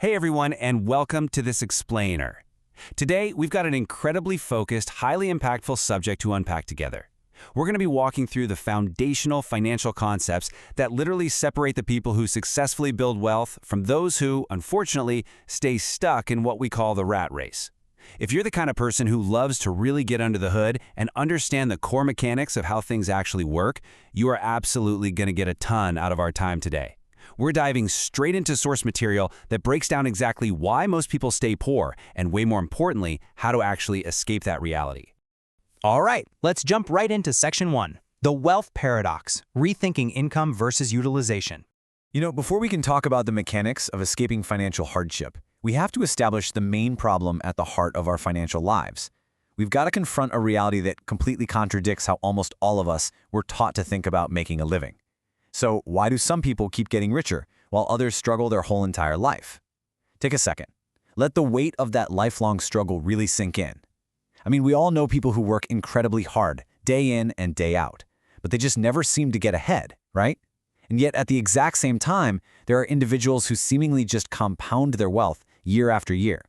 Hey everyone, and welcome to this explainer. Today, we've got an incredibly focused, highly impactful subject to unpack together. We're going to be walking through the foundational financial concepts that literally separate the people who successfully build wealth from those who, unfortunately, stay stuck in what we call the rat race. If you're the kind of person who loves to really get under the hood and understand the core mechanics of how things actually work, you are absolutely going to get a ton out of our time today. We're diving straight into source material that breaks down exactly why most people stay poor and, way more importantly, how to actually escape that reality. All right, let's jump right into Section 1, the wealth paradox, rethinking income versus utilization. Before we can talk about the mechanics of escaping financial hardship, we have to establish the main problem at the heart of our financial lives. We've got to confront a reality that completely contradicts how almost all of us were taught to think about making a living. So why do some people keep getting richer while others struggle their whole entire life? Take a second. Let the weight of that lifelong struggle really sink in. We all know people who work incredibly hard, day in and day out, but they just never seem to get ahead, right? And yet at the exact same time, there are individuals who seemingly just compound their wealth year after year.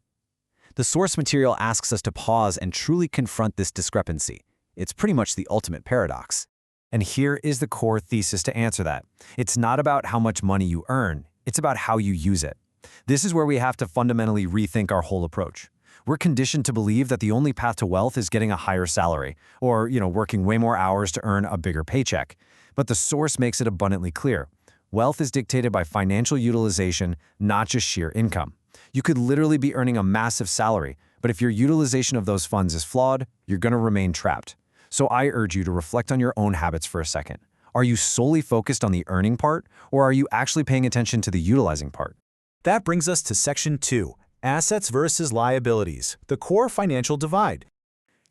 The source material asks us to pause and truly confront this discrepancy. It's pretty much the ultimate paradox. And here is the core thesis to answer that. It's not about how much money you earn, it's about how you use it. This is where we have to fundamentally rethink our whole approach. We're conditioned to believe that the only path to wealth is getting a higher salary, or, working way more hours to earn a bigger paycheck. But the source makes it abundantly clear. Wealth is dictated by financial utilization, not just sheer income. You could literally be earning a massive salary, but if your utilization of those funds is flawed, you're going to remain trapped. So I urge you to reflect on your own habits for a second. Are you solely focused on the earning part, or are you actually paying attention to the utilizing part? That brings us to Section 2, Assets versus Liabilities, the core financial divide.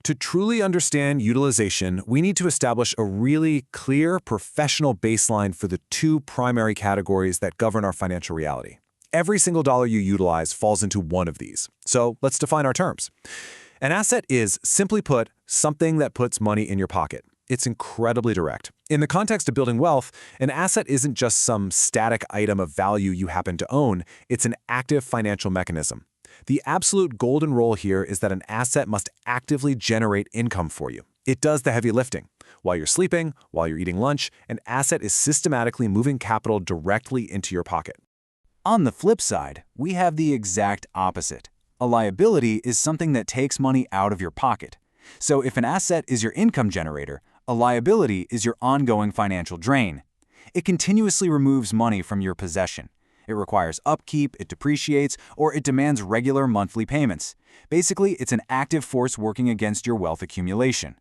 To truly understand utilization, we need to establish a really clear professional baseline for the two primary categories that govern our financial reality. Every single dollar you utilize falls into one of these. So let's define our terms. An asset is, simply put, something that puts money in your pocket. It's incredibly direct. In the context of building wealth, an asset isn't just some static item of value you happen to own, it's an active financial mechanism. The absolute golden rule here is that an asset must actively generate income for you. It does the heavy lifting. While you're sleeping, while you're eating lunch, an asset is systematically moving capital directly into your pocket. On the flip side, we have the exact opposite. A liability is something that takes money out of your pocket. So if an asset is your income generator, a liability is your ongoing financial drain. It continuously removes money from your possession. It requires upkeep, it depreciates, or it demands regular monthly payments. Basically, it's an active force working against your wealth accumulation.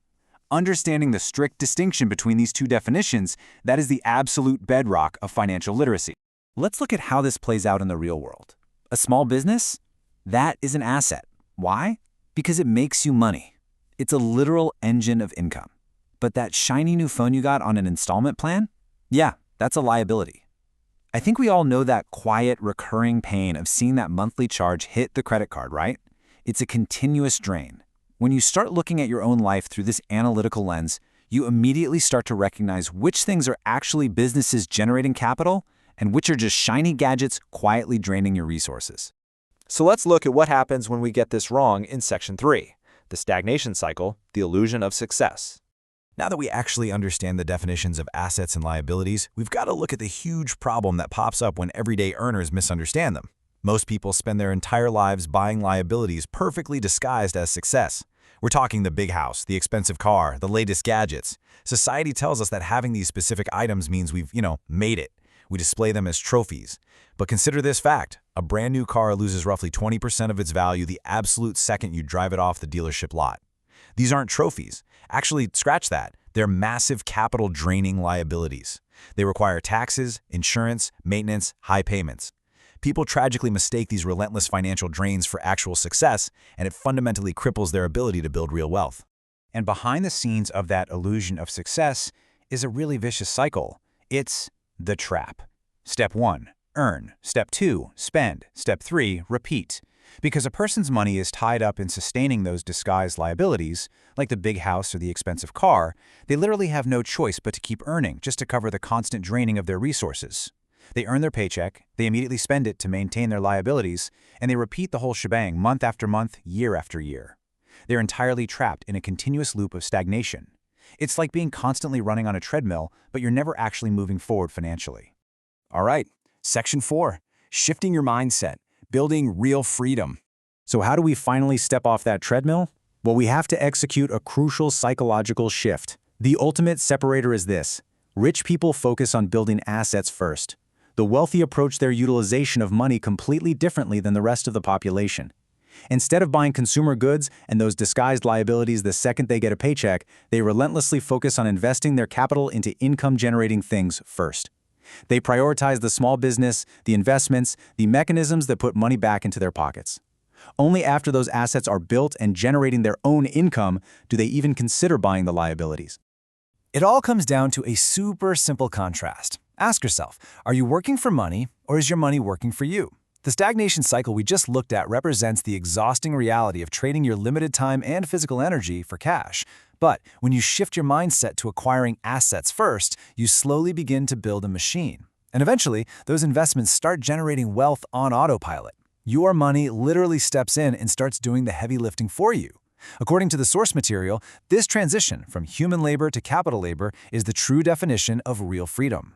Understanding the strict distinction between these two definitions, that is the absolute bedrock of financial literacy. Let's look at how this plays out in the real world. A small business? That is an asset. Why? Because it makes you money. It's a literal engine of income. But that shiny new phone you got on an installment plan? Yeah, that's a liability. I think we all know that quiet, recurring pain of seeing that monthly charge hit the credit card, right? It's a continuous drain. When you start looking at your own life through this analytical lens, you immediately start to recognize which things are actually businesses generating capital and which are just shiny gadgets quietly draining your resources. So let's look at what happens when we get this wrong in Section 3, the stagnation cycle, the illusion of success. Now that we actually understand the definitions of assets and liabilities, we've got to look at the huge problem that pops up when everyday earners misunderstand them. Most people spend their entire lives buying liabilities perfectly disguised as success. We're talking the big house, the expensive car, the latest gadgets. Society tells us that having these specific items means we've, made it. We display them as trophies. But consider this fact. A brand new car loses roughly 20% of its value the absolute second you drive it off the dealership lot. These aren't trophies. Actually, scratch that. They're massive capital-draining liabilities. They require taxes, insurance, maintenance, high payments. People tragically mistake these relentless financial drains for actual success, and it fundamentally cripples their ability to build real wealth. And behind the scenes of that illusion of success is a really vicious cycle. It's the trap. Step 1, earn. Step 2, spend. Step 3, repeat. Because a person's money is tied up in sustaining those disguised liabilities, like the big house or the expensive car, they literally have no choice but to keep earning just to cover the constant draining of their resources. They earn their paycheck, they immediately spend it to maintain their liabilities, and they repeat the whole shebang month after month, year after year. They're entirely trapped in a continuous loop of stagnation. It's like being constantly running on a treadmill, but you're never actually moving forward financially. All right, Section 4, shifting your mindset, building real freedom. So how do we finally step off that treadmill? Well, we have to execute a crucial psychological shift. The ultimate separator is this: rich people focus on building assets first. The wealthy approach their utilization of money completely differently than the rest of the population. Instead of buying consumer goods and those disguised liabilities the second they get a paycheck, they relentlessly focus on investing their capital into income-generating things first. They prioritize the small business, the investments, the mechanisms that put money back into their pockets. Only after those assets are built and generating their own income do they even consider buying the liabilities. It all comes down to a super simple contrast. Ask yourself, are you working for money or is your money working for you? The stagnation cycle we just looked at represents the exhausting reality of trading your limited time and physical energy for cash. But when you shift your mindset to acquiring assets first, you slowly begin to build a machine. And eventually, those investments start generating wealth on autopilot. Your money literally steps in and starts doing the heavy lifting for you. According to the source material, this transition from human labor to capital labor is the true definition of real freedom.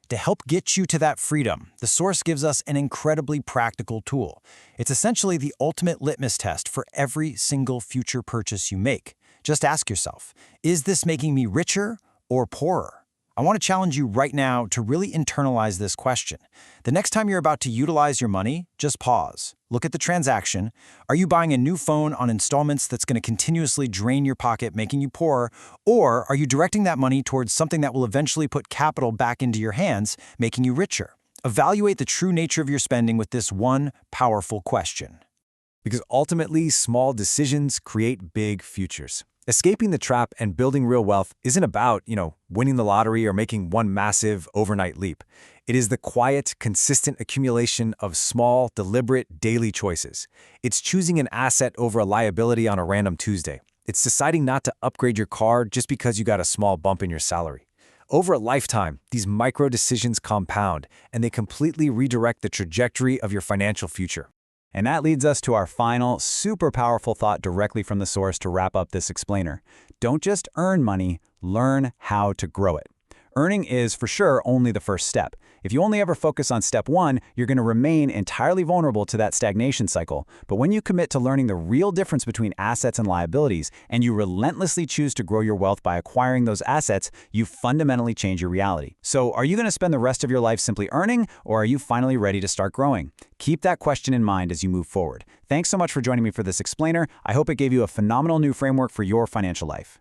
To help get you to that freedom, the source gives us an incredibly practical tool. It's essentially the ultimate litmus test for every single future purchase you make. Just ask yourself, is this making me richer or poorer? I want to challenge you right now to really internalize this question. The next time you're about to utilize your money, just pause. Look at the transaction. Are you buying a new phone on installments that's going to continuously drain your pocket, making you poorer? Or are you directing that money towards something that will eventually put capital back into your hands, making you richer? Evaluate the true nature of your spending with this one powerful question. Because ultimately, small decisions create big futures. Escaping the trap and building real wealth isn't about, winning the lottery or making one massive overnight leap. It is the quiet, consistent accumulation of small, deliberate, daily choices. It's choosing an asset over a liability on a random Tuesday. It's deciding not to upgrade your car just because you got a small bump in your salary. Over a lifetime, these micro decisions compound, and they completely redirect the trajectory of your financial future. And that leads us to our final, super powerful thought directly from the source to wrap up this explainer. Don't just earn money, learn how to grow it. Earning is, for sure, only the first step. If you only ever focus on step one, you're going to remain entirely vulnerable to that stagnation cycle. But when you commit to learning the real difference between assets and liabilities, and you relentlessly choose to grow your wealth by acquiring those assets, you fundamentally change your reality. So are you going to spend the rest of your life simply earning, or are you finally ready to start growing? Keep that question in mind as you move forward. Thanks so much for joining me for this explainer. I hope it gave you a phenomenal new framework for your financial life.